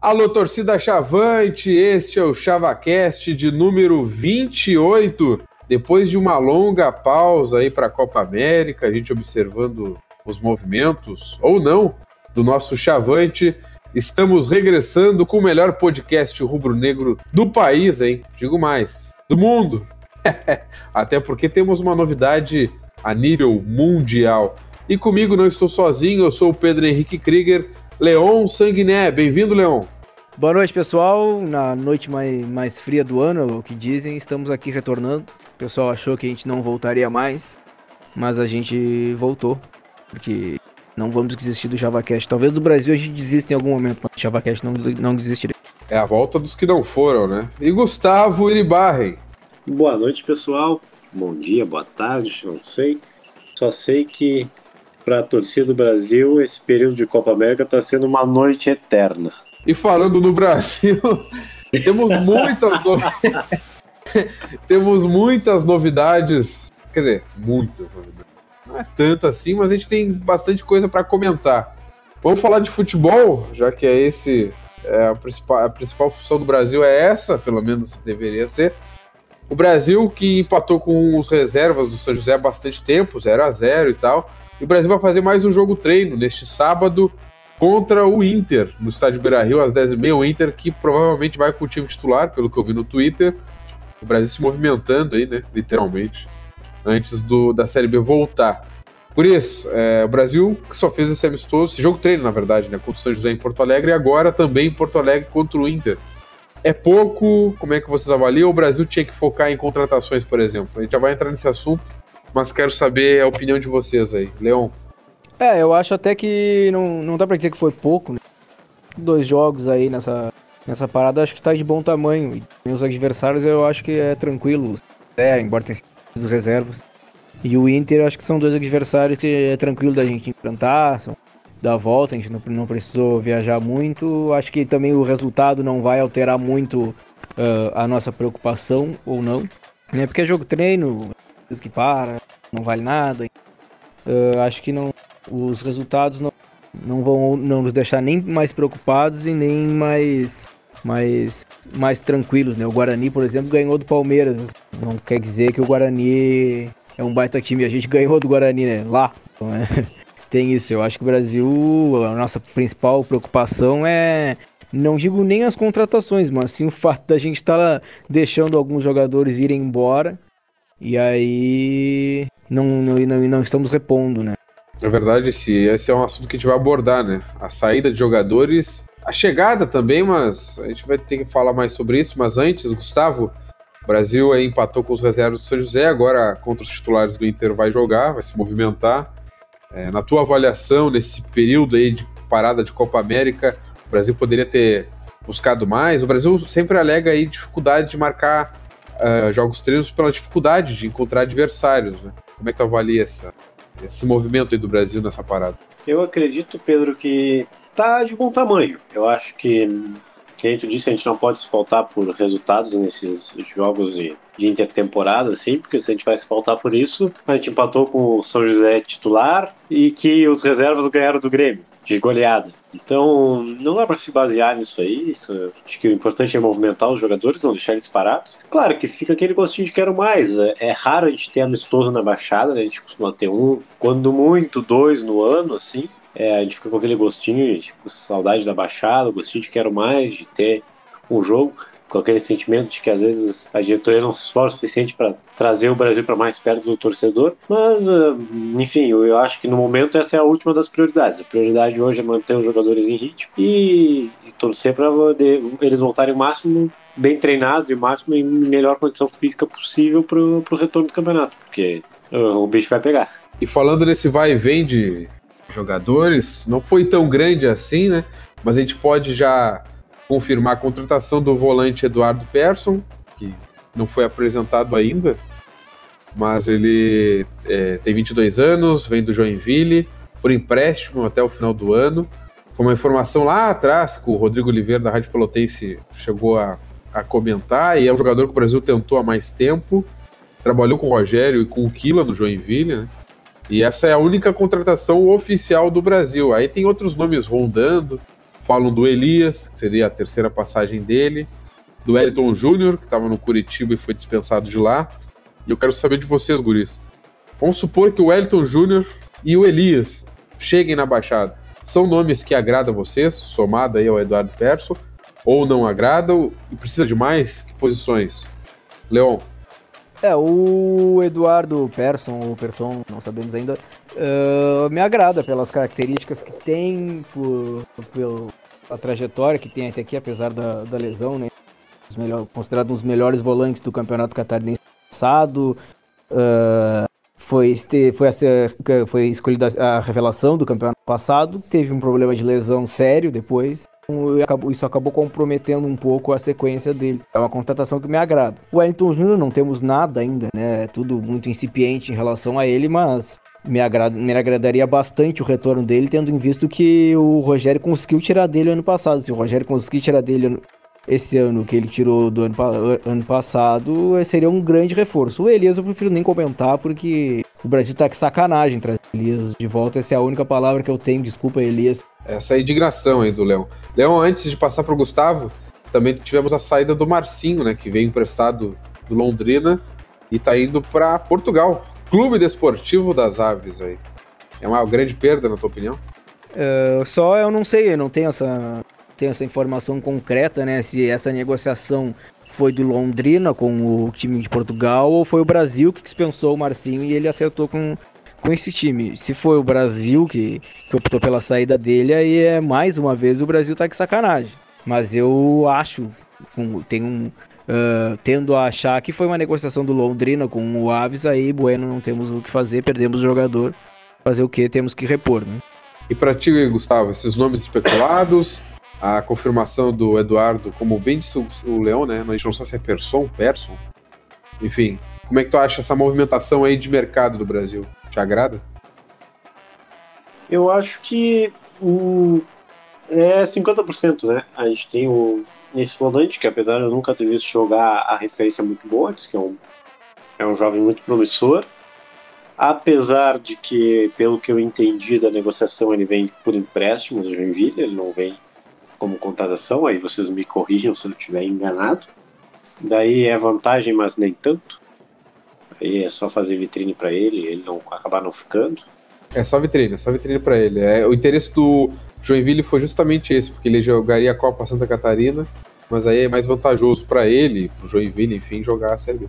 Alô, torcida Chavante, este é o ChavaCast de número 28. Depois de uma longa pausa aí para a Copa América, a gente observando os movimentos, ou não, do nosso Chavante, estamos regressando com o melhor podcast rubro-negro do país, hein? Digo mais, do mundo. Até porque temos uma novidade a nível mundial. E comigo não estou sozinho, eu sou o Pedro Henrique Krieger. Leon Sanguiné, bem-vindo, Leon. Boa noite, pessoal. Na noite mais fria do ano, o que dizem, estamos aqui retornando. O pessoal achou que a gente não voltaria mais, mas a gente voltou, porque não vamos desistir do ChavaCast. Talvez do Brasil a gente desista em algum momento, mas do ChavaCast não desistirei. É a volta dos que não foram, né? E Gustavo Iribarren. Boa noite, pessoal. Bom dia, boa tarde, não sei. Só sei que para a torcida do Brasil, esse período de Copa América está sendo uma noite eterna. E falando no Brasil, temos muitas novidades. Quer dizer, muitas novidades. Não é tanto assim, mas a gente tem bastante coisa para comentar. Vamos falar de futebol, já que a principal função do Brasil é essa, pelo menos deveria ser. O Brasil que empatou com os reservas do São José há bastante tempo, 0-0 e tal. E o Brasil vai fazer mais um jogo treino neste sábado contra o Inter, no estádio Beira-Rio, às 10h30. O Inter que provavelmente vai com o time titular, pelo que eu vi no Twitter. O Brasil se movimentando aí, né, literalmente, antes da Série B voltar. Por isso, o Brasil que só fez esse amistoso, esse jogo treino, na verdade, né, contra o São José em Porto Alegre, e agora também em Porto Alegre contra o Inter. É pouco? Como é que vocês avaliam? O Brasil tinha que focar em contratações, por exemplo. A gente já vai entrar nesse assunto, mas quero saber a opinião de vocês aí. Leon? Eu acho até que não dá pra dizer que foi pouco, né? 2 jogos aí nessa parada, acho que tá de bom tamanho. E meus adversários eu acho que é tranquilo, embora tenha sido reservas. E o Inter, acho que são 2 adversários que é tranquilo da gente enfrentar, são da volta, a gente não precisou viajar muito. Acho que também o resultado não vai alterar muito a nossa preocupação, ou não, né? Porque é jogo treino, que não vale nada. Acho que os resultados não vão nos deixar nem mais preocupados e nem mais tranquilos, né? O Guarani, por exemplo, ganhou do Palmeiras. Não quer dizer que o Guarani é um baita time. A gente ganhou do Guarani, né? Lá. Então, tem isso. Eu acho que o Brasil, a nossa principal preocupação não digo nem as contratações, mas sim o fato da gente estar deixando alguns jogadores irem embora e aí não estamos repondo, né? Na verdade, esse é um assunto que a gente vai abordar, né? A saída de jogadores, a chegada também, mas a gente vai ter que falar mais sobre isso. Mas antes, Gustavo, o Brasil aí empatou com os reservas do São José, agora contra os titulares do Inter vai jogar, vai se movimentar. Na tua avaliação, nesse período aí de parada de Copa América, o Brasil poderia ter buscado mais? O Brasil sempre alega aí dificuldade de marcar jogos treinos pela dificuldade de encontrar adversários, né? Como é que tu avalia esse movimento aí do Brasil nessa parada? Eu acredito, Pedro, que tá de bom tamanho. Eu acho que a gente disse, a gente não pode se pautar por resultados nesses jogos de intertemporada, assim, porque se a gente vai se pautar por isso, a gente empatou com o São José titular e que os reservas ganharam do Grêmio, de goleada. Então, não dá para se basear nisso aí. Acho que o importante é movimentar os jogadores, não deixar eles parados. Claro que fica aquele gostinho de quero mais. É raro a gente ter amistoso na Baixada, né? A gente costuma ter quando muito, 2 no ano, assim. A gente fica com aquele gostinho, tipo, saudade da Baixada, gostinho de quero mais, de ter um jogo, com aquele sentimento de que às vezes a diretoria não se esforça o suficiente para trazer o Brasil para mais perto do torcedor. Mas, enfim, eu acho que no momento essa é a última das prioridades. A prioridade hoje é manter os jogadores em ritmo e torcer para eles voltarem o máximo bem treinados e o máximo em melhor condição física possível para o retorno do campeonato, porque o bicho vai pegar. E falando nesse vai e vem de jogadores, não foi tão grande assim, né? Mas a gente pode já confirmar a contratação do volante Eduardo Persson, que não foi apresentado ainda, mas ele tem 22 anos, vem do Joinville, por empréstimo até o final do ano. Foi uma informação lá atrás que o Rodrigo Oliveira, da Rádio Pelotense, chegou a comentar, e é um jogador que o Brasil tentou há mais tempo, trabalhou com o Rogério e com o Quila no Joinville, né? E essa é a única contratação oficial do Brasil. Aí tem outros nomes rondando, falam do Elias, que seria a terceira passagem dele, do Wellington Júnior, que estava no Curitiba e foi dispensado de lá. E eu quero saber de vocês, guris. Vamos supor que o Wellington Júnior e o Elias cheguem na Baixada. São nomes que agradam a vocês, somado aí ao Eduardo Persson, ou não agradam? E precisa de mais? Que posições? Leon? O Eduardo Persson, ou Persson, não sabemos ainda, me agrada pelas características que tem, pela trajetória que tem até aqui, apesar da lesão, né? Considerado um dos melhores volantes do Campeonato Catarinense passado, foi escolhida a revelação do campeonato passado, teve um problema de lesão sério depois, isso acabou comprometendo um pouco a sequência dele. É uma contratação que me agrada. O Wellington Júnior não temos nada ainda, né? É tudo muito incipiente em relação a ele, mas me agradaria bastante o retorno dele, tendo em vista que o Rogério conseguiu tirar dele ano passado. Se o Rogério conseguir tirar dele esse ano que ele tirou do ano passado, seria um grande reforço. O Elias eu prefiro nem comentar, porque o Brasil tá com sacanagem trazer o Elias de volta. Essa é a única palavra que eu tenho. Desculpa, Elias. Essa é a indignação aí do Leon. Leon, antes de passar para o Gustavo, também tivemos a saída do Marcinho, né, que veio emprestado do Londrina e tá indo para Portugal. Clube Desportivo das Aves aí. É uma grande perda, na tua opinião? Eu não sei, eu não tenho essa informação concreta, né, se essa negociação foi do Londrina com o time de Portugal ou foi o Brasil que dispensou o Marcinho e ele acertou com esse time. Se foi o Brasil que optou pela saída dele, aí mais uma vez o Brasil tá de sacanagem. Mas eu acho, tendo a achar que foi uma negociação do Londrina com o Aves, aí, bueno, não temos o que fazer, perdemos o jogador. Fazer o que? Temos que repor, né? E pra ti, Gustavo, esses nomes especulados, a confirmação do Eduardo, como bem disse o Leão, né? A gente não sabe se é Persson. Enfim, como é que tu acha essa movimentação aí de mercado do Brasil? Te agrada? Eu acho que é 50%, né? A gente tem esse volante, que apesar de eu nunca ter visto jogar, a referência é muito boa, que é um jovem muito promissor. Apesar de que, pelo que eu entendi da negociação, ele vem por empréstimo do Joinville, ele não vem como contratação, aí vocês me corrijam se eu estiver enganado. Daí é vantagem, mas nem tanto. Aí é só fazer vitrine para ele não acabar não ficando. É só vitrine para ele. O interesse do Joinville foi justamente esse, porque ele jogaria a Copa Santa Catarina, mas aí é mais vantajoso para ele, pro Joinville, enfim, jogar a Série B.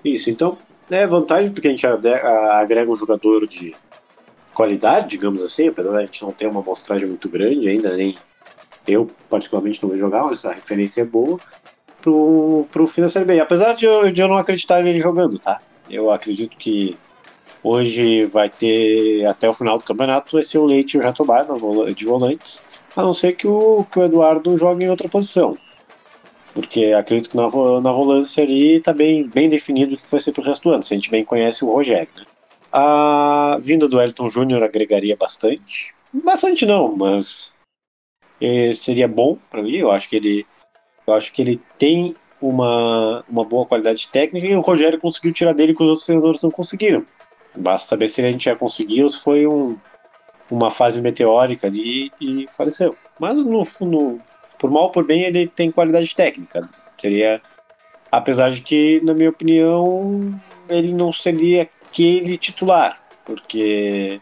Isso, então é vantagem porque a gente agrega um jogador de qualidade, digamos assim, apesar da gente não ter uma amostragem muito grande ainda, nem eu particularmente não vou jogar, mas a referência é boa pro fim da Série B. Apesar de eu não acreditar nele jogando, tá? Eu acredito que hoje vai ter, até o final do campeonato, vai ser o Leite e o Jatobá de volantes, a não ser que o Eduardo jogue em outra posição. Porque acredito que na volância ali tá bem definido o que vai ser pro resto do ano, se a gente bem conhece o Rogério, né? A vinda do Wellington Júnior agregaria bastante. Bastante não, mas seria bom para mim. Eu acho que ele tem uma boa qualidade técnica e o Rogério conseguiu tirar dele que os outros treinadores não conseguiram. Basta saber se a gente já conseguiu ou se foi uma fase meteórica ali e faleceu. Mas no fundo, por mal ou por bem, ele tem qualidade técnica. Seria, apesar de que, na minha opinião, ele não seria aquele titular, porque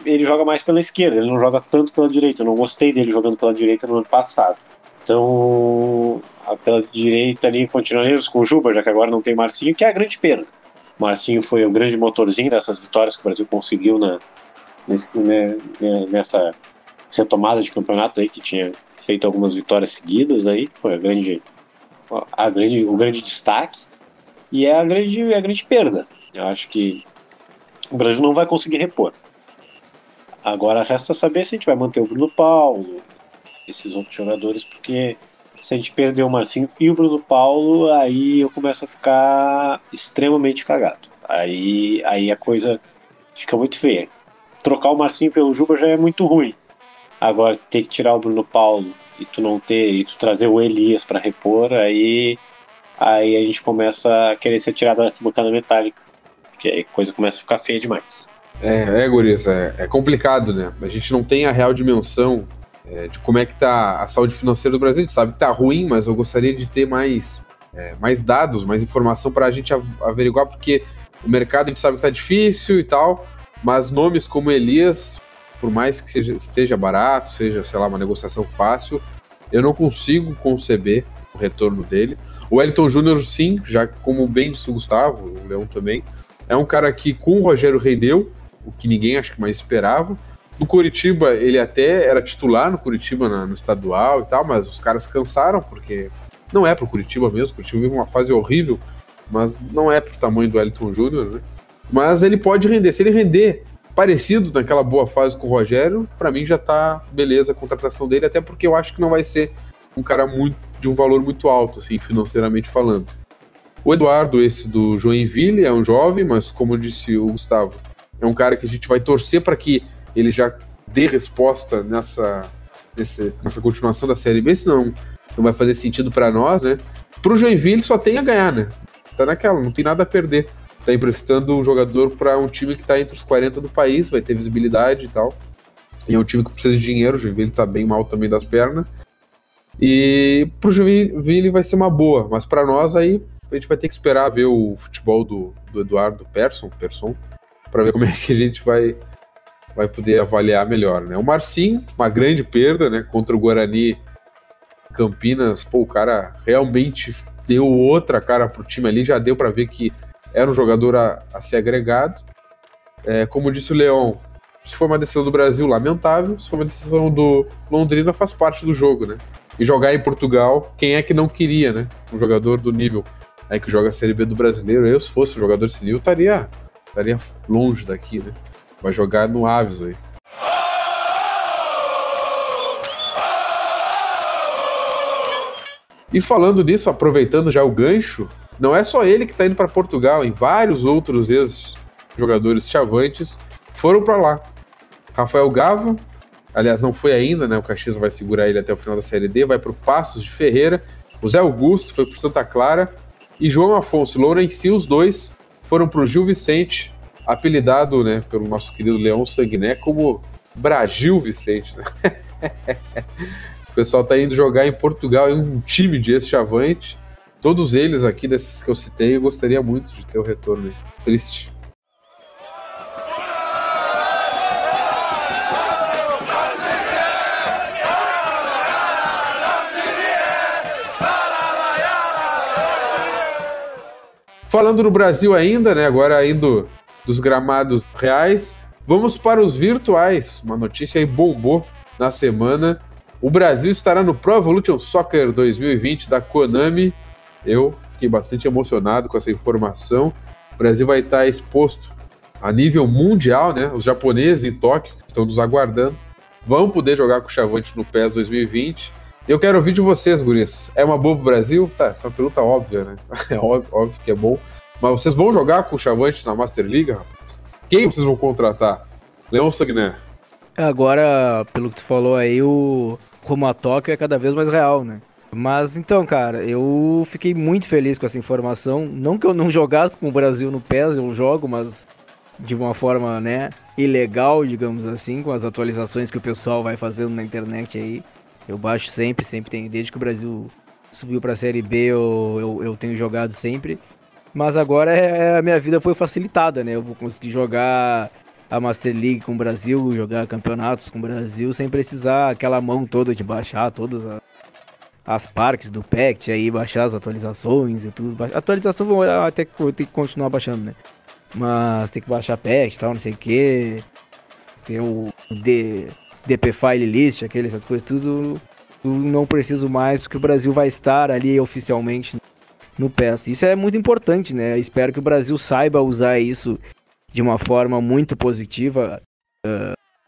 ele joga mais pela esquerda, ele não joga tanto pela direita. Eu não gostei dele jogando pela direita no ano passado. Então, pela direita ali, continuaremos com o Juba, já que agora não tem Marcinho, que é a grande perda. Marcinho foi o grande motorzinho dessas vitórias que o Brasil conseguiu nessa retomada de campeonato aí, que tinha feito algumas vitórias seguidas aí, foi o grande destaque, e é a grande perda. Eu acho que o Brasil não vai conseguir repor. Agora resta saber se a gente vai manter o Bruno Paulo, esses outros jogadores, porque se a gente perder o Marcinho e o Bruno Paulo, aí eu começo a ficar extremamente cagado. Aí a coisa fica muito feia. Trocar o Marcinho pelo Juba já é muito ruim. Agora ter que tirar o Bruno Paulo e tu trazer o Elias para repor, aí a gente começa a querer ser tirado da bancada metálica, porque aí a coisa começa a ficar feia demais. Guris, é complicado, né? A gente não tem a real dimensão de como é que tá a saúde financeira do Brasil. A gente sabe que tá ruim, mas eu gostaria de ter mais dados, mais informação para a gente averiguar, porque o mercado a gente sabe que tá difícil e tal, mas nomes como Elias, por mais que seja barato, seja, sei lá, uma negociação fácil, eu não consigo conceber o retorno dele. O Wellington Júnior, sim, já como bem disse o Gustavo, o Leão também, é um cara que com o Rogério rendeu, o que ninguém acho que mais esperava. No Coritiba, ele até era titular no Coritiba, no estadual e tal, mas os caras cansaram, porque não é pro Coritiba mesmo, o Coritiba vive uma fase horrível, mas não é pro tamanho do Wellington Júnior, né? Mas ele pode render, se ele render parecido naquela boa fase com o Rogério, pra mim já tá beleza a contratação dele, até porque eu acho que não vai ser um cara de um valor muito alto, assim, financeiramente falando. O Eduardo, esse do Joinville, é um jovem, mas como disse o Gustavo, é um cara que a gente vai torcer para que ele já dê resposta nessa continuação da Série B, senão não vai fazer sentido para nós, né? Pro Joinville só tem a ganhar, né? Tá naquela, não tem nada a perder. Tá emprestando o jogador para um time que tá entre os 40 do país, vai ter visibilidade e tal. E é um time que precisa de dinheiro, o Joinville tá bem mal também das pernas. E pro Joinville vai ser uma boa, mas para nós aí a gente vai ter que esperar ver o futebol do Eduardo Persson, para ver como é que a gente vai poder avaliar melhor, né? O Marcinho, uma grande perda, né? Contra o Guarani Campinas, pô, o cara realmente deu outra cara pro time ali, já deu para ver que era um jogador a ser agregado. Como disse o Leão, se for uma decisão do Brasil, lamentável, se for uma decisão do Londrina, faz parte do jogo, né? E jogar em Portugal, quem é que não queria, né? Um jogador do nível aí que joga a Série B do brasileiro, eu, se fosse um jogador desse nível, estaria longe daqui, né? Vai jogar no Aves aí. E falando nisso, aproveitando já o gancho, não é só ele que está indo para Portugal, em vários outros ex-jogadores chavantes foram para lá. Rafael Gava, aliás, não foi ainda, né? O Caxias vai segurar ele até o final da Série D, vai para o Passos de Ferreira. O Zé Augusto foi para Santa Clara e João Afonso e Lourenci, os dois, foram para o Gil Vicente, apelidado, né, pelo nosso querido Leão Sanguiné como Bragil Vicente, né? O pessoal tá indo jogar em Portugal em um time de ex-chavante. Todos eles aqui, desses que eu citei, eu gostaria muito de ter o retorno. Triste. Falando no Brasil ainda, né, agora indo dos gramados reais, vamos para os virtuais. Uma notícia aí bombou na semana. O Brasil estará no Pro Evolution Soccer 2020 da Konami. Eu fiquei bastante emocionado com essa informação. O Brasil vai estar exposto a nível mundial, né? Os japoneses em Tóquio, que estão nos aguardando, vão poder jogar com o Chavante no PES 2020. Eu quero ouvir de vocês, guris. É uma boa pro Brasil? Tá, essa é uma pergunta óbvia, né? É óbvio que é bom. Mas vocês vão jogar com o Chavante na Master League, rapaz? Quem vocês vão contratar? Leão Sagné. Agora, pelo que tu falou aí, o rumo a Tóquio é cada vez mais real, né? Mas então, cara, eu fiquei muito feliz com essa informação. Não que eu não jogasse com o Brasil no PES, eu jogo, mas de uma forma, né, ilegal, digamos assim, com as atualizações que o pessoal vai fazendo na internet aí. Eu baixo sempre tenho. Desde que o Brasil subiu pra Série B, eu tenho jogado sempre. Mas agora a minha vida foi facilitada, né? Eu vou conseguir jogar a Master League com o Brasil, jogar campeonatos com o Brasil, sem precisar aquela mão toda de baixar todas as partes do pack, aí baixar as atualizações e tudo. Atualização vou até que vou ter que continuar baixando, né? Mas tem que baixar pack e tal, não sei o que. Tem o DP File List, essas coisas, tudo não preciso mais, porque o Brasil vai estar ali oficialmente no PES. Isso é muito importante, né? Espero que o Brasil saiba usar isso de uma forma muito positiva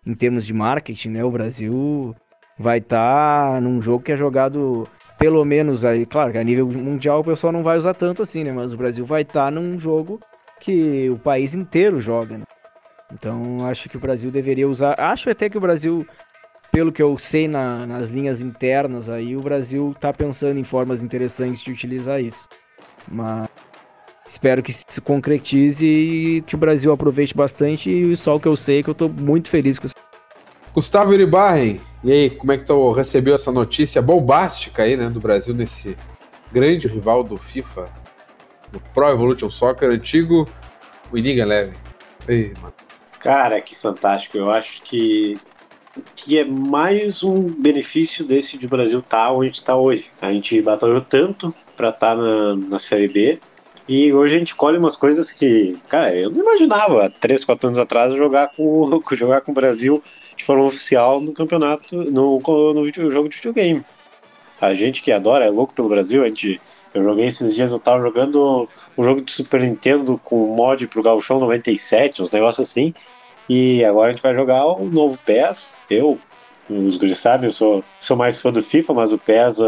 em termos de marketing, né? O Brasil vai estar num jogo que é jogado pelo menos aí, claro que a nível mundial o pessoal não vai usar tanto assim, né? Mas o Brasil vai estar num jogo que o país inteiro joga, né? Então acho que o Brasil deveria usar. Acho até que o Brasil, pelo que eu sei nas linhas internas aí, o Brasil tá pensando em formas interessantes de utilizar isso. Mas espero que se concretize e que o Brasil aproveite bastante. E só o que eu sei é que eu tô muito feliz com isso. Gustavo Iribarren, e aí, como é que tu recebeu essa notícia bombástica aí, né, do Brasil nesse grande rival do FIFA, do Pro Evolution Soccer, antigo Winning Eleven? Ei, mano. Cara, que fantástico. Eu acho que é mais um benefício desse de Brasil estar onde a gente está hoje. A gente batalhou tanto para estar na Série B e hoje a gente colhe umas coisas que, cara, eu não imaginava 3, 4 anos atrás jogar com o Brasil de forma oficial no campeonato, no jogo de videogame. A gente que adora, é louco pelo Brasil, eu joguei esses dias, eu tava jogando um jogo de Super Nintendo com mod pro Gauchão 97, uns negócios assim, e agora a gente vai jogar o novo PES. Os guris sabem, eu sou mais fã do FIFA, mas o PES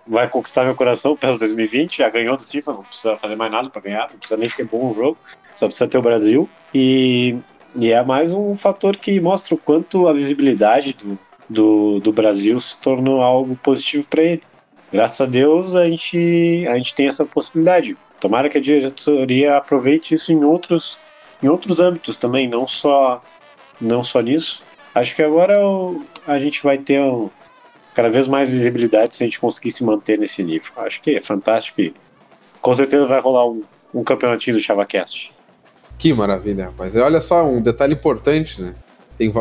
vai conquistar meu coração. O PES 2020 já ganhou do FIFA, não precisa fazer mais nada para ganhar, não precisa nem ser bom o jogo, só precisa ter o Brasil. E é mais um fator que mostra o quanto a visibilidade do Brasil se tornou algo positivo para ele. Graças a Deus a gente tem essa possibilidade. Tomara que a diretoria aproveite isso em outros âmbitos também, não só nisso. Acho que agora a gente vai ter cada vez mais visibilidade se a gente conseguir se manter nesse nível. Acho que é fantástico e com certeza vai rolar um campeonatinho do ChavaCast. Que maravilha, rapaz. Olha só, um detalhe importante, né?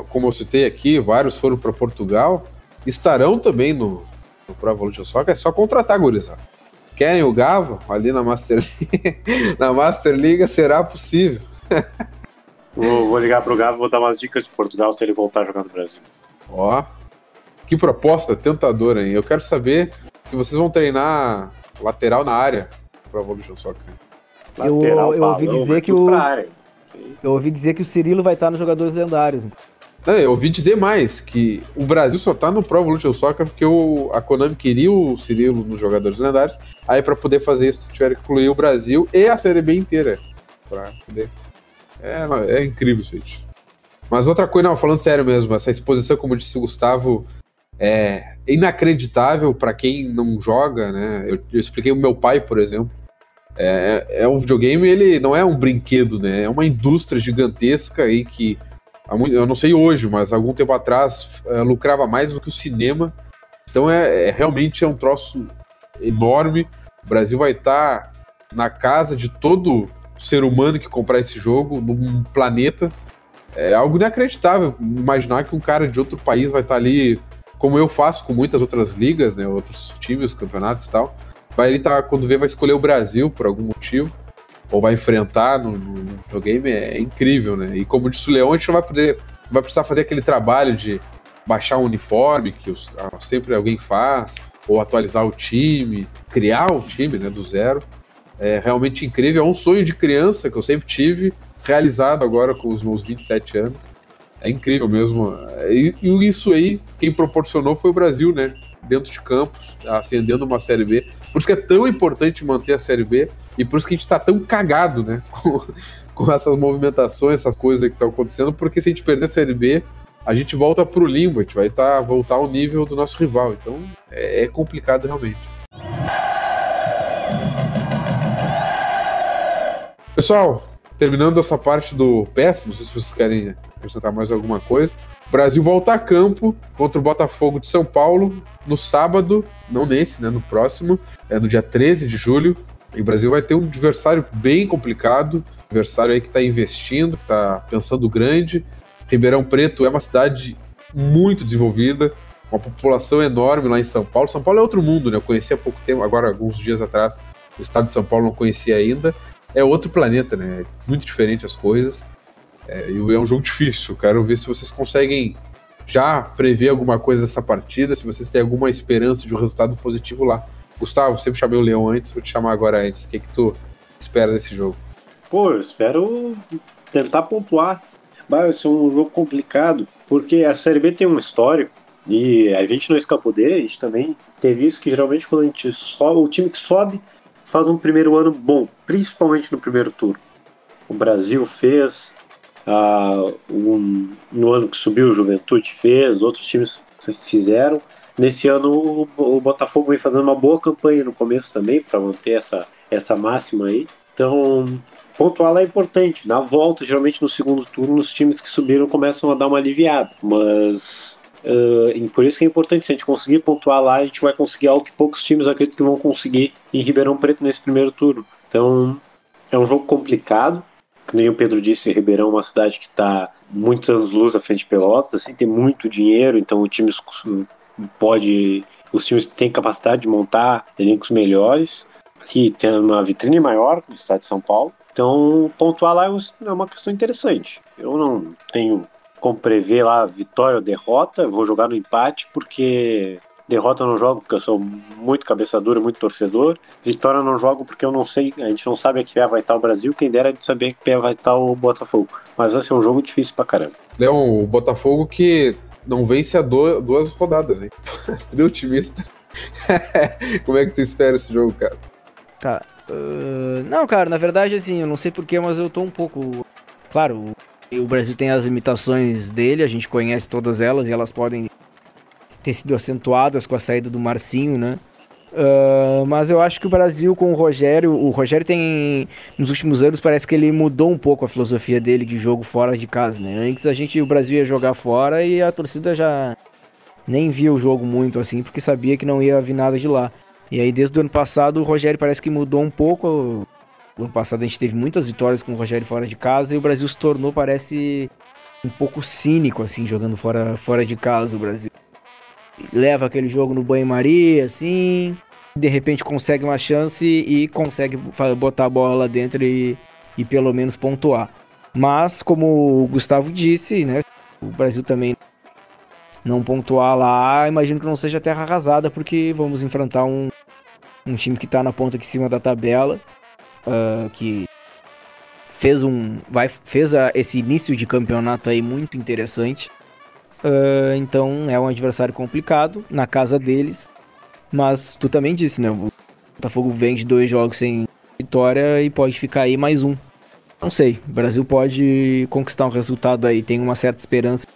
Como eu citei aqui, vários foram para Portugal, estarão também no Pro Evolution Soccer. É só contratar, gurizada. Querem o Gavo ali na Master League? Na Master League será possível. Vou ligar pro Gavo e vou dar umas dicas de Portugal se ele voltar a jogar no Brasil. Ó, que proposta tentadora, hein? Eu quero saber se vocês vão treinar lateral na área Pro Evolution Soccer. Eu ouvi dizer que eu ouvi dizer que o Cirilo vai estar nos jogadores lendários. Não, eu ouvi dizer mais, que o Brasil só tá no Pro Evolution Soccer porque a Konami queria o Cirilo nos jogadores lendários. Aí pra poder fazer isso, tiveram que incluir o Brasil e a Série B inteira. Pra poder... É incrível isso aí. Mas outra coisa, não, falando sério mesmo, essa exposição, como disse o Gustavo, é inacreditável pra quem não joga, né? Eu expliquei o meu pai, por exemplo. Um videogame, ele não é um brinquedo, né? É uma indústria gigantesca aí que, eu não sei hoje, mas algum tempo atrás lucrava mais do que o cinema. Então realmente é um troço enorme. O Brasil vai estar na casa de todo ser humano que comprar esse jogo, num planeta. É algo inacreditável imaginar que um cara de outro país vai estar ali, como eu faço com muitas outras ligas, né? Outros times, campeonatos e tal. Quando vai escolher o Brasil por algum motivo, ou vai enfrentar no videogame, é incrível, né? E como disse o Leão, a gente não vai precisar fazer aquele trabalho de baixar um uniforme, que sempre alguém faz, ou atualizar o time, criar o time, né, do zero. É realmente incrível, é um sonho de criança que eu sempre tive, realizado agora com os meus 27 anos. É incrível mesmo. E isso aí, quem proporcionou foi o Brasil, né? Dentro de campos, ascendendo uma Série B. Por isso que é tão importante manter a Série B e por isso que a gente tá tão cagado, né? Com essas movimentações, essas coisas que estão acontecendo, porque se a gente perder a Série B, a gente volta pro limbo, a gente vai voltar ao nível do nosso rival. Então é complicado realmente. Pessoal, terminando essa parte do PES, não sei se vocês querem acrescentar mais alguma coisa. O Brasil volta a campo contra o Botafogo de São Paulo no sábado, não nesse, né, no próximo, no dia 13 de julho. E o Brasil vai ter um adversário bem complicado, adversário aí que está investindo, que está pensando grande. Ribeirão Preto é uma cidade muito desenvolvida, uma população enorme lá em São Paulo. São Paulo é outro mundo, né? Eu conheci há pouco tempo, agora alguns dias atrás, o estado de São Paulo não conhecia ainda. É outro planeta, né? É muito diferente as coisas. E é um jogo difícil. Quero ver se vocês conseguem já prever alguma coisa dessa partida, se vocês têm alguma esperança de um resultado positivo lá. Gustavo, sempre chamei o Leão antes, vou te chamar agora antes. O que tu espera desse jogo? Pô, eu espero tentar pontuar. Vai ser um jogo complicado, porque a Série B tem um histórico e a gente não escapou dele. A gente também teve isso, que geralmente quando a gente sobe, o time que sobe faz um primeiro ano bom, principalmente no primeiro turno. O Brasil fez, no ano que subiu o Juventude fez, outros times fizeram. Nesse ano o Botafogo vem fazendo uma boa campanha no começo também, para manter essa máxima aí. Então, pontuar lá é importante. Na volta, geralmente no segundo turno, os times que subiram começam a dar uma aliviada. Mas E por isso que é importante, se a gente conseguir pontuar lá, a gente vai conseguir algo que poucos times acreditam que vão conseguir em Ribeirão Preto nesse primeiro turno. Então, é um jogo complicado. Como nem o Pedro disse, Ribeirão é uma cidade que está muitos anos luz à frente de Pelotas, assim, tem muito dinheiro, então os times têm capacidade de montar elencos melhores e tem uma vitrine maior que o estado de São Paulo. Então, pontuar lá é uma questão interessante. Eu não tenho como prever lá vitória ou derrota, eu vou jogar no empate, porque derrota eu não jogo porque eu sou muito cabeça dura, muito torcedor. Vitória eu não jogo porque eu não sei, a gente não sabe a que pé vai estar o Brasil, quem dera de saber a que pé vai estar o Botafogo. Mas vai ser um jogo difícil pra caramba. Leão, o Botafogo que não vence há duas rodadas, hein? Tudo otimista. Como é que tu espera esse jogo, cara? Tá. Não, cara, na verdade, assim, eu não sei porquê, mas eu tô um pouco... Claro, o Brasil tem as limitações dele, a gente conhece todas elas e elas podem ter sido acentuadas com a saída do Marcinho, né? Mas eu acho que o Brasil com o Rogério tem, nos últimos anos, parece que ele mudou um pouco a filosofia dele de jogo fora de casa, né? Antes o Brasil ia jogar fora e a torcida já nem via o jogo muito assim, porque sabia que não ia vir nada de lá. E aí desde o ano passado o Rogério parece que mudou um pouco. No ano passado a gente teve muitas vitórias com o Rogério fora de casa e o Brasil se tornou, parece, um pouco cínico, assim, jogando fora de casa o Brasil. Leva aquele jogo no banho-maria, assim, de repente consegue uma chance e consegue botar a bola lá dentro e pelo menos pontuar. Mas, como o Gustavo disse, né, o Brasil também não pontuar lá, imagino que não seja terra arrasada, porque vamos enfrentar um time que está na ponta de cima da tabela, que fez esse início de campeonato aí muito interessante. Então é um adversário complicado na casa deles, mas tu também disse, né, o Botafogo vem de 2 jogos sem vitória e pode ficar aí mais um. Não sei, o Brasil pode conquistar um resultado aí, tem uma certa esperança.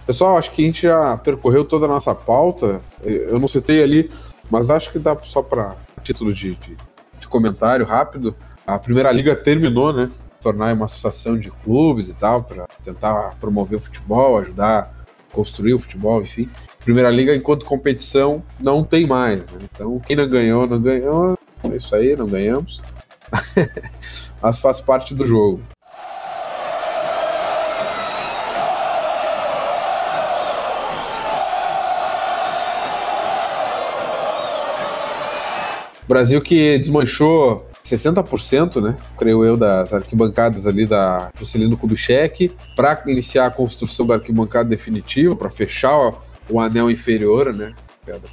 Pessoal, acho que a gente já percorreu toda a nossa pauta. Eu não citei ali, mas acho que dá só para título de comentário rápido. A Primeira Liga terminou, né? Tornar uma associação de clubes e tal, para tentar promover o futebol, ajudar a construir o futebol, enfim. Primeira Liga, enquanto competição, não tem mais, né? Então, quem não ganhou, não ganhou. É isso aí, não ganhamos. Mas faz parte do jogo. Brasil que desmanchou 60%, né, creio eu, das arquibancadas ali da Juscelino Kubitschek, para iniciar a construção da arquibancada definitiva, para fechar o anel inferior, né,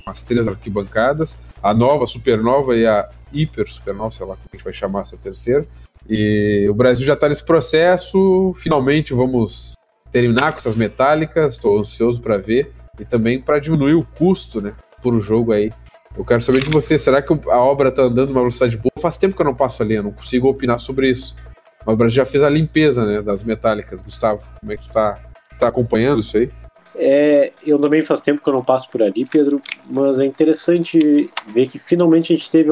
com as 3 arquibancadas, a nova supernova e a hiper supernova, sei lá como a gente vai chamar essa terceira. E o Brasil já está nesse processo, finalmente vamos terminar com essas metálicas, estou ansioso para ver, e também para diminuir o custo, né, por jogo aí. Eu quero saber de você, será que a obra está andando numa velocidade boa? Faz tempo que eu não passo ali, eu não consigo opinar sobre isso. Mas o Brasil já fez a limpeza, né, das metálicas. Gustavo, como é que tu tá acompanhando isso aí? Eu também faz tempo que eu não passo por ali, Pedro, mas é interessante ver que finalmente a gente teve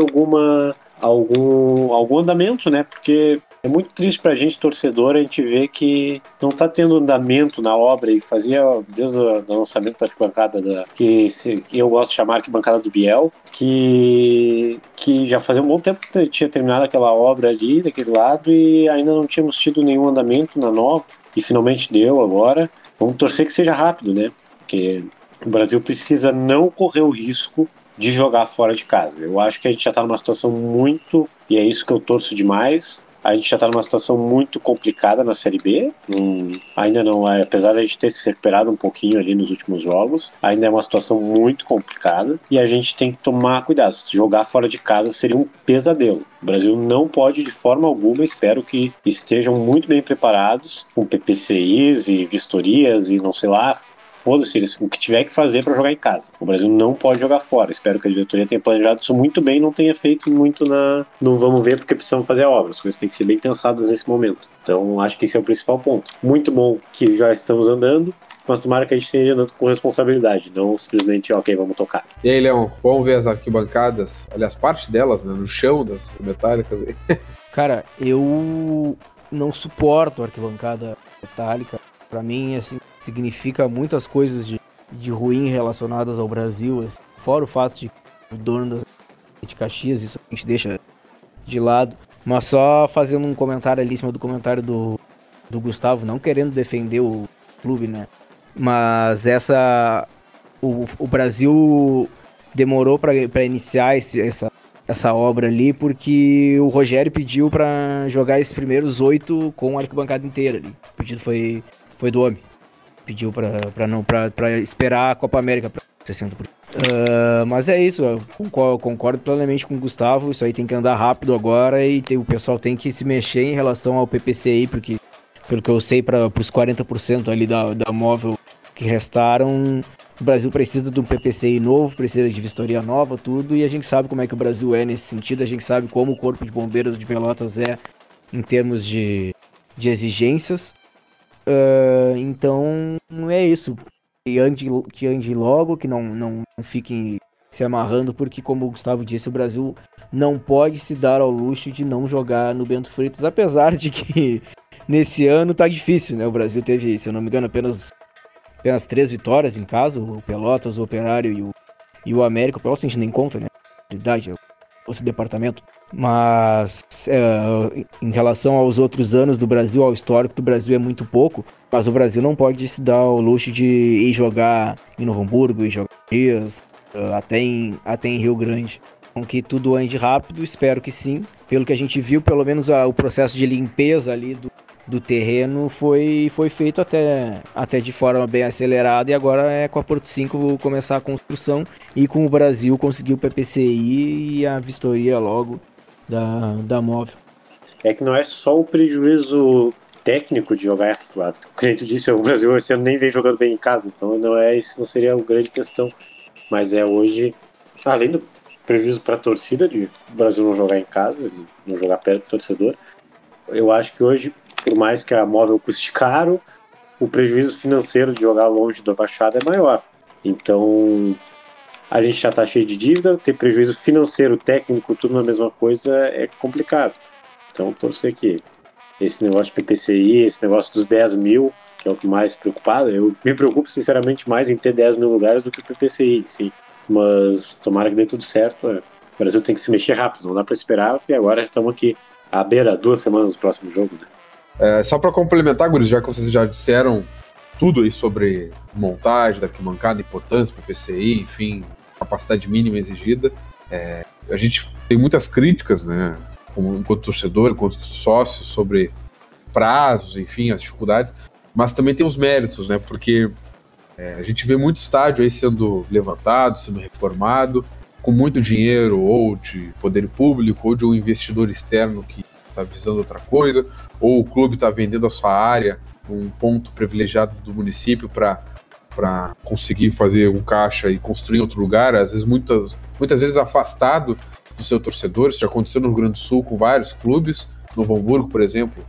algum andamento, né? Porque é muito triste pra gente, torcedor, a gente ver que não tá tendo andamento na obra, e fazia desde o lançamento da arquibancada, que eu gosto de chamar arquibancada do Biel, que já fazia um bom tempo que tinha terminado aquela obra ali, daquele lado, e ainda não tínhamos tido nenhum andamento na nova, e finalmente deu agora. Vamos torcer que seja rápido, né? Porque o Brasil precisa não correr o risco de jogar fora de casa. Eu acho que a gente já está numa situação muito, e é isso que eu torço demais, a gente já está numa situação muito complicada na Série B, ainda não é, apesar de a gente ter se recuperado um pouquinho ali nos últimos jogos, ainda é uma situação muito complicada, e a gente tem que tomar cuidado. Jogar fora de casa seria um pesadelo. O Brasil não pode de forma alguma, espero que estejam muito bem preparados, com PPCIs e vistorias e não sei lá, foda-se, o que tiver que fazer para jogar em casa. O Brasil não pode jogar fora. Espero que a diretoria tenha planejado isso muito bem, não tenha feito muito no vamos ver porque precisamos fazer a obra. As coisas têm que ser bem pensadas nesse momento. Então, acho que esse é o principal ponto. Muito bom que já estamos andando, mas tomara que a gente esteja andando com responsabilidade, não simplesmente, ok, vamos tocar. E aí, Leão, vamos ver as arquibancadas, aliás, parte delas, né, no chão das metálicas. Cara, eu não suporto a arquibancada metálica. Pra mim, assim, significa muitas coisas de de ruim relacionadas ao Brasil, assim, fora o fato de o dono de Caxias, isso a gente deixa de lado, mas só fazendo um comentário ali em cima do comentário do Gustavo, não querendo defender o clube, né? Mas o Brasil demorou para iniciar essa obra ali, porque o Rogério pediu para jogar esses primeiros 8 com a arquibancada inteira ali. O pedido foi do homem. Pediu para esperar a Copa América para 60%. Mas é isso, eu concordo plenamente com o Gustavo. Isso aí tem que andar rápido agora e o pessoal tem que se mexer em relação ao PPCI, porque pelo que eu sei, para os 40% ali da móvel que restaram, o Brasil precisa de um PPCI novo, precisa de vistoria nova, tudo, e a gente sabe como é que o Brasil é nesse sentido, a gente sabe como o Corpo de Bombeiros de Pelotas é em termos de exigências. Então, é isso. Que ande logo, que não fiquem se amarrando, porque, como o Gustavo disse, o Brasil não pode se dar ao luxo de não jogar no Bento Freitas, apesar de que nesse ano tá difícil, né? O Brasil teve, se eu não me engano, apenas 3 vitórias em casa, o Pelotas, o Operário e o América. O Pelotas a gente nem conta, né? Realidade, é outro departamento. Mas em relação aos outros anos do Brasil, ao histórico do Brasil, é muito pouco. Mas o Brasil não pode se dar ao luxo de ir jogar em Novo Hamburgo, ir jogar em Dias, até em Rio Grande. Então que tudo ande rápido, espero que sim. Pelo que a gente viu, pelo menos o processo de limpeza ali do terreno foi feito até de forma bem acelerada, e agora é com a Porto 5 começar a construção e com o Brasil conseguir o PPCI e a vistoria logo da móvel. É que não é só o prejuízo técnico de jogar, como tu disse, o Brasil esse ano nem vem jogando bem em casa, então isso não seria a grande questão, mas hoje, além do prejuízo para a torcida de o Brasil não jogar em casa, não jogar perto do torcedor, eu acho que hoje, por mais que a móvel custe caro, o prejuízo financeiro de jogar longe da Baixada é maior. Então, a gente já está cheio de dívida, ter prejuízo financeiro, técnico, tudo na mesma coisa é complicado. Então, torcer que esse negócio de PPCI, esse negócio dos 10 mil, que é o que mais preocupado, eu me preocupo sinceramente mais em ter 10 mil lugares do que o PPCI, sim. Mas tomara que dê tudo certo. O Brasil tem que se mexer rápido, não dá para esperar, porque agora já estamos aqui à beira, 2 semanas do próximo jogo, né? Só para complementar, guris, já que vocês já disseram tudo aí sobre montagem da arquibancada, importância para o PCI, enfim, capacidade mínima exigida, a gente tem muitas críticas, né, enquanto torcedor, enquanto sócio, sobre prazos, enfim, as dificuldades, mas também tem os méritos, né, porque a gente vê muito estádio aí sendo levantado, sendo reformado, com muito dinheiro, ou de poder público, ou de um investidor externo que está visando outra coisa, ou o clube está vendendo a sua área, um ponto privilegiado do município para conseguir fazer um caixa e construir em outro lugar, às vezes muitas vezes afastado do seu torcedor. Isso já aconteceu no Rio Grande do Sul com vários clubes, Novo Hamburgo, por exemplo,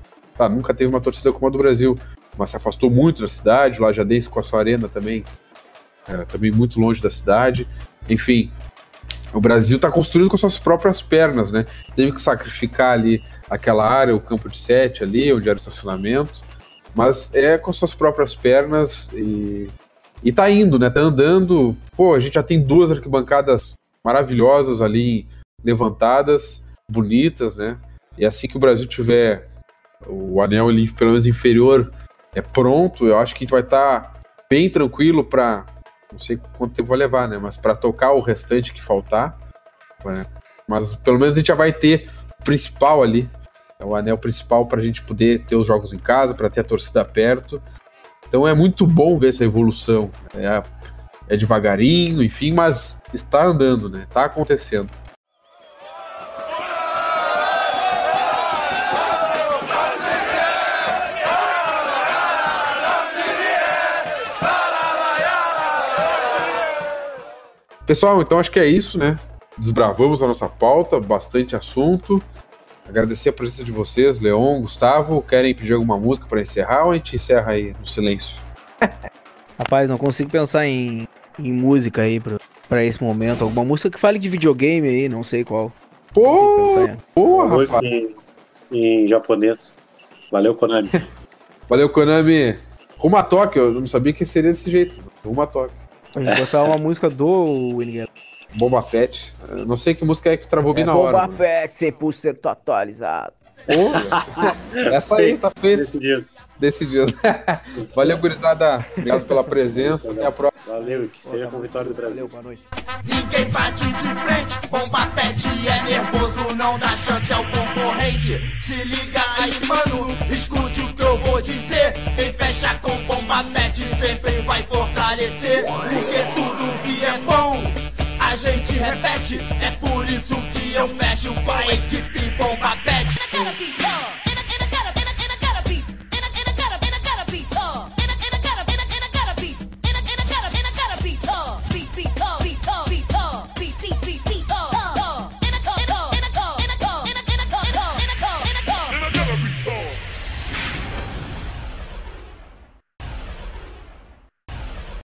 nunca teve uma torcida como a do Brasil, mas se afastou muito da cidade, o Lajadense com a sua arena também muito longe da cidade. Enfim, o Brasil está construindo com as suas próprias pernas, né? Teve que sacrificar ali aquela área, o campo de 7 ali, onde era o estacionamento, mas com as suas próprias pernas e tá indo, né? Tá andando. Pô, a gente já tem 2 arquibancadas maravilhosas ali, levantadas, bonitas, né? E assim que o Brasil tiver o anel ali, pelo menos inferior, pronto, eu acho que a gente vai estar bem tranquilo para, não sei quanto tempo vai levar, né? Mas para tocar o restante que faltar, né? Mas pelo menos a gente já vai ter o principal ali, o anel principal, para a gente poder ter os jogos em casa, para ter a torcida perto. Então é muito bom ver essa evolução. É devagarinho, enfim, mas está andando, né? Está acontecendo. Pessoal, então acho que é isso, né? Desbravamos a nossa pauta, bastante assunto. Agradecer a presença de vocês, Leon, Gustavo. Querem pedir alguma música para encerrar ou a gente encerra aí no silêncio? Rapaz, não consigo pensar em música aí pra esse momento. Alguma música que fale de videogame aí, não sei qual. Porra, rapaz. Em japonês. Valeu, Konami. Valeu, Konami. Rumo a Tóquio, eu não sabia que seria desse jeito. Rumo a Tóquio. A gente botar uma música do Winning. Boba Fett. Não sei que música é que travou bem na Boba hora. Fett, 100% atualizado. Porra, essa aí tá feita. Decidido. Valeu, gurizada. Obrigado pela presença. Até a próxima. Valeu, que seja com a vitória do Brasil. Valeu, boa noite. Ninguém bate de frente, Bomba Pet é nervoso, não dá chance ao concorrente. Se liga aí, mano, escute o que eu vou dizer. Quem fecha com Bomba Pet sempre vai fortalecer. Porque tudo que é bom, a gente repete. É por isso que eu fecho com a equipe Bomba Pet.